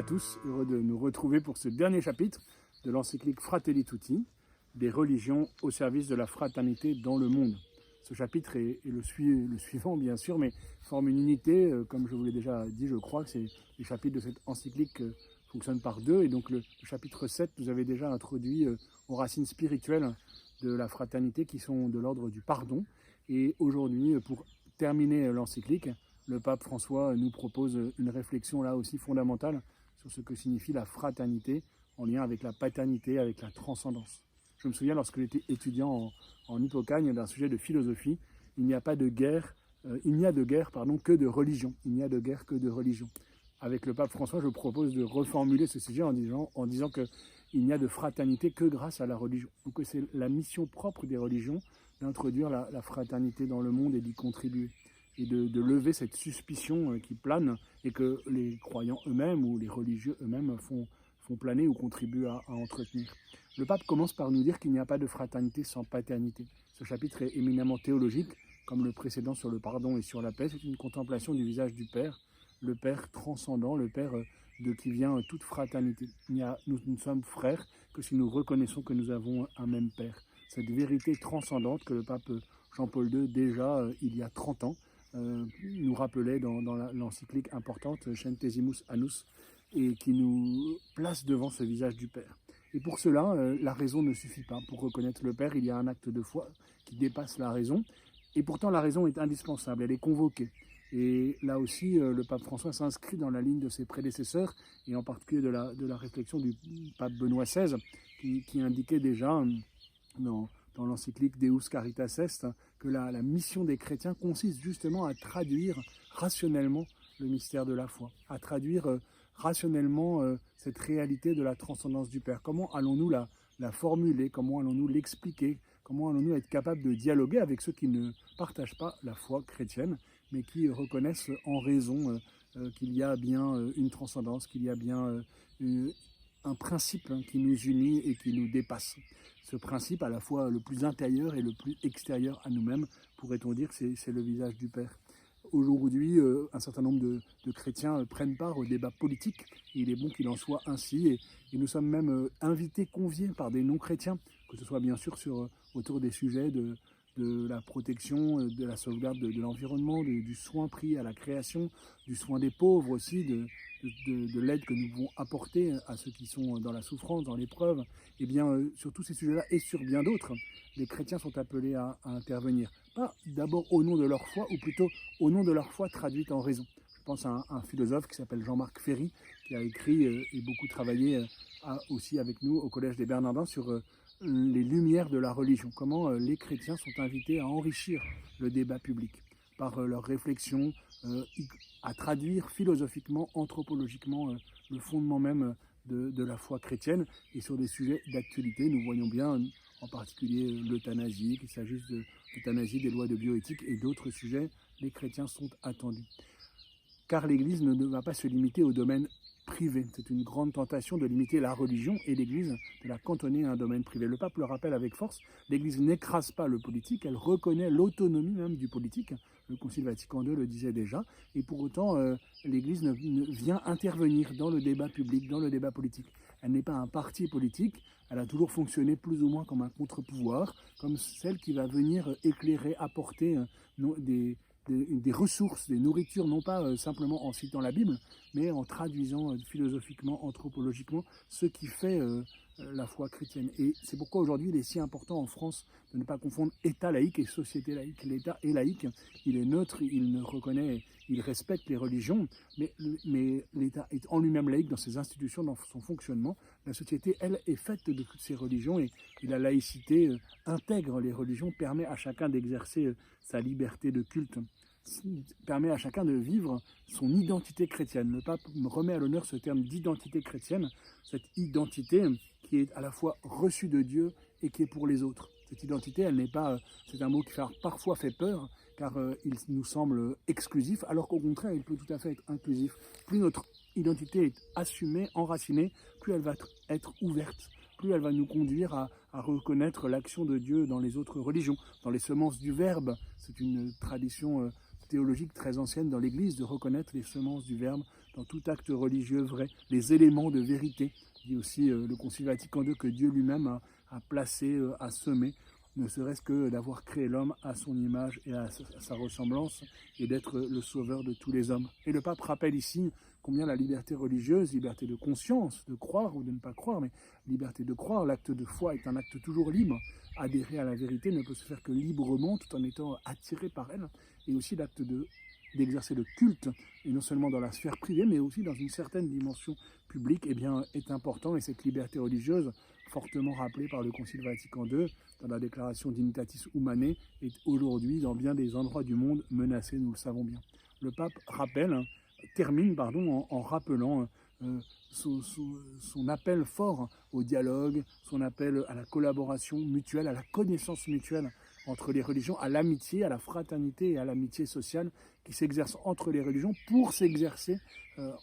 tous, heureux de nous retrouver pour ce dernier chapitre de l'encyclique Fratelli Tutti, des religions au service de la fraternité dans le monde. Ce chapitre est le suivant bien sûr, mais forme une unité, comme je vous l'ai déjà dit, je crois que les chapitres de cette encyclique fonctionnent par deux, et donc le chapitre 7 nous avait déjà introduit aux racines spirituelles de la fraternité qui sont de l'ordre du pardon, et aujourd'hui, pour terminer l'encyclique, le pape François nous propose une réflexion là aussi fondamentale sur ce que signifie la fraternité en lien avec la paternité, avec la transcendance. Je me souviens lorsque j'étais étudiant en Hippocagne d'un sujet de philosophie, il n'y a de guerre que de religion. Il n'y a de guerre que de religion. Avec le pape François, je propose de reformuler ce sujet en disant qu'il n'y a de fraternité que grâce à la religion. Donc c'est la mission propre des religions d'introduire la fraternité dans le monde et d'y contribuer. Et de lever cette suspicion qui plane et que les croyants eux-mêmes ou les religieux eux-mêmes font planer ou contribuent à entretenir. Le pape commence par nous dire qu'il n'y a pas de fraternité sans paternité. Ce chapitre est éminemment théologique, comme le précédent sur le pardon et sur la paix. C'est une contemplation du visage du Père, le Père transcendant, le Père de qui vient toute fraternité. Nous ne sommes frères que si nous reconnaissons que nous avons un même Père. Cette vérité transcendante que le pape Jean-Paul II, déjà il y a 30 ans, nous rappelait dans l'encyclique importante Centesimus Annus, et qui nous place devant ce visage du Père. Et pour cela, la raison ne suffit pas. Pour reconnaître le Père, il y a un acte de foi qui dépasse la raison, et pourtant la raison est indispensable, elle est convoquée. Et là aussi, le pape François s'inscrit dans la ligne de ses prédécesseurs, et en particulier de la réflexion du pape Benoît XVI, qui indiquait déjà dans l'encyclique Deus Caritas Est, que la mission des chrétiens consiste justement à traduire rationnellement le mystère de la foi, à traduire rationnellement cette réalité de la transcendance du Père. Comment allons-nous la formuler, comment allons-nous l'expliquer, comment allons-nous être capables de dialoguer avec ceux qui ne partagent pas la foi chrétienne, mais qui reconnaissent en raison qu'il y a bien une transcendance, qu'il y a bien un principe qui nous unit et qui nous dépasse. Ce principe, à la fois le plus intérieur et le plus extérieur à nous-mêmes, pourrait-on dire, c'est le visage du Père. Aujourd'hui, un certain nombre de chrétiens prennent part au débat politique, et il est bon qu'il en soit ainsi, et nous sommes même invités, conviés par des non-chrétiens, que ce soit bien sûr autour des sujets de la protection, de la sauvegarde de l'environnement, du soin pris à la création, du soin des pauvres aussi, de l'aide que nous pouvons apporter à ceux qui sont dans la souffrance, dans l'épreuve. Et bien, sur tous ces sujets-là et sur bien d'autres, les chrétiens sont appelés à intervenir. Pas d'abord au nom de leur foi, ou plutôt au nom de leur foi traduite en raison. Je pense à un philosophe qui s'appelle Jean-Marc Ferry, qui a écrit et beaucoup travaillé aussi avec nous au Collège des Bernardins sur les lumières de la religion. Comment les chrétiens sont invités à enrichir le débat public par leurs réflexions, à traduire philosophiquement, anthropologiquement le fondement même de la foi chrétienne. Et sur des sujets d'actualité, nous voyons bien en particulier l'euthanasie, qu'il s'agisse de l'euthanasie, des lois de bioéthique et d'autres sujets, les chrétiens sont attendus. Car l'Église ne va pas se limiter au domaine privé. C'est une grande tentation de limiter la religion et l'Église, de la cantonner à un domaine privé. Le pape le rappelle avec force, l'Église n'écrase pas le politique, elle reconnaît l'autonomie même du politique. Le Concile Vatican II le disait déjà, et pour autant, l'Église vient intervenir dans le débat public, dans le débat politique. Elle n'est pas un parti politique, elle a toujours fonctionné plus ou moins comme un contre-pouvoir, comme celle qui va venir éclairer, apporter des ressources, des nourritures, non pas simplement en citant la Bible, mais en traduisant philosophiquement, anthropologiquement, ce qui fait la foi chrétienne. Et c'est pourquoi aujourd'hui il est si important en France de ne pas confondre État laïque et société laïque. L'État est laïque, il est neutre, il respecte les religions, mais l'État est en lui-même laïque dans ses institutions, dans son fonctionnement. La société, elle, est faite de toutes ces religions, et la laïcité intègre les religions, permet à chacun d'exercer sa liberté de culte, permet à chacun de vivre son identité chrétienne. Le pape remet à l'honneur ce terme d'identité chrétienne, cette identité qui est à la fois reçue de Dieu et qui est pour les autres. Cette identité, elle n'est pas, c'est un mot qui parfois fait peur, car il nous semble exclusif, alors qu'au contraire, il peut tout à fait être inclusif. Plus notre identité est assumée, enracinée, plus elle va être ouverte, plus elle va nous conduire à reconnaître l'action de Dieu dans les autres religions, dans les semences du Verbe. C'est une tradition théologique très ancienne dans l'Église de reconnaître les semences du Verbe dans tout acte religieux vrai, les éléments de vérité, dit aussi le Concile Vatican II, que Dieu lui-même a placé, a semé, ne serait-ce que d'avoir créé l'homme à son image et à sa ressemblance, et d'être le sauveur de tous les hommes. Et le pape rappelle ici combien la liberté religieuse, liberté de conscience, de croire ou de ne pas croire, mais liberté de croire, l'acte de foi est un acte toujours libre. Adhérer à la vérité ne peut se faire que librement, tout en étant attiré par elle, et aussi l'acte d'exercer le culte, et non seulement dans la sphère privée, mais aussi dans une certaine dimension publique, eh bien, est important. Et cette liberté religieuse, fortement rappelée par le Concile Vatican II, dans la déclaration Dignitatis Humanae, est aujourd'hui, dans bien des endroits du monde, menacée, nous le savons bien. Le pape termine en rappelant son appel fort au dialogue, son appel à la collaboration mutuelle, à la connaissance mutuelle entre les religions, à l'amitié, à la fraternité et à l'amitié sociale qui s'exerce entre les religions pour s'exercer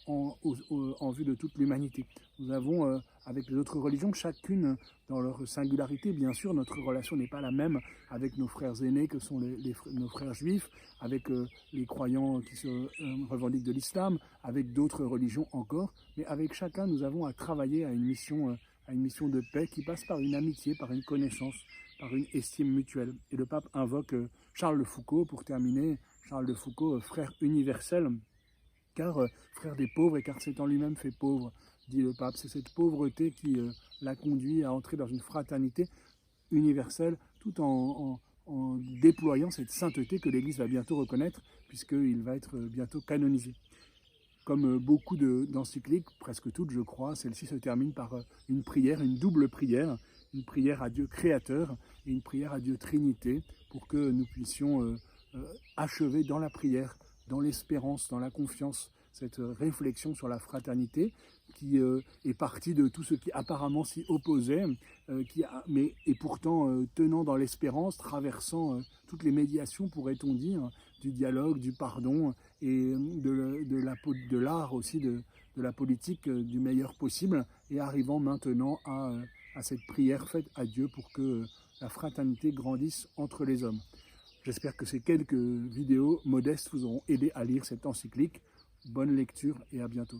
en vue de toute l'humanité. Nous avons, avec les autres religions, chacune dans leur singularité, bien sûr, notre relation n'est pas la même avec nos frères aînés que sont nos frères juifs, avec les croyants qui se revendiquent de l'islam, avec d'autres religions encore, mais avec chacun, nous avons à travailler à une mission de paix qui passe par une amitié, par une connaissance, par une estime mutuelle. Et le pape invoque Charles de Foucault pour terminer. Charles de Foucault, frère universel, car frère des pauvres et car s'étant lui-même fait pauvre, dit le pape. C'est cette pauvreté qui l'a conduit à entrer dans une fraternité universelle tout en déployant cette sainteté que l'Église va bientôt reconnaître puisqu'il va être bientôt canonisé. Comme beaucoup d'encycliques, presque toutes je crois, celle-ci se termine par une prière, une double prière, une prière à Dieu créateur et une prière à Dieu Trinité, pour que nous puissions achever dans la prière, dans l'espérance, dans la confiance, cette réflexion sur la fraternité qui est partie de tout ce qui apparemment s'y opposait, mais est pourtant tenant dans l'espérance, traversant toutes les médiations, pourrait-on dire, du dialogue, du pardon et de l'art aussi, de la politique du meilleur possible, et arrivant maintenant à cette prière faite à Dieu pour que la fraternité grandisse entre les hommes. J'espère que ces quelques vidéos modestes vous auront aidé à lire cette encyclique. Bonne lecture et à bientôt.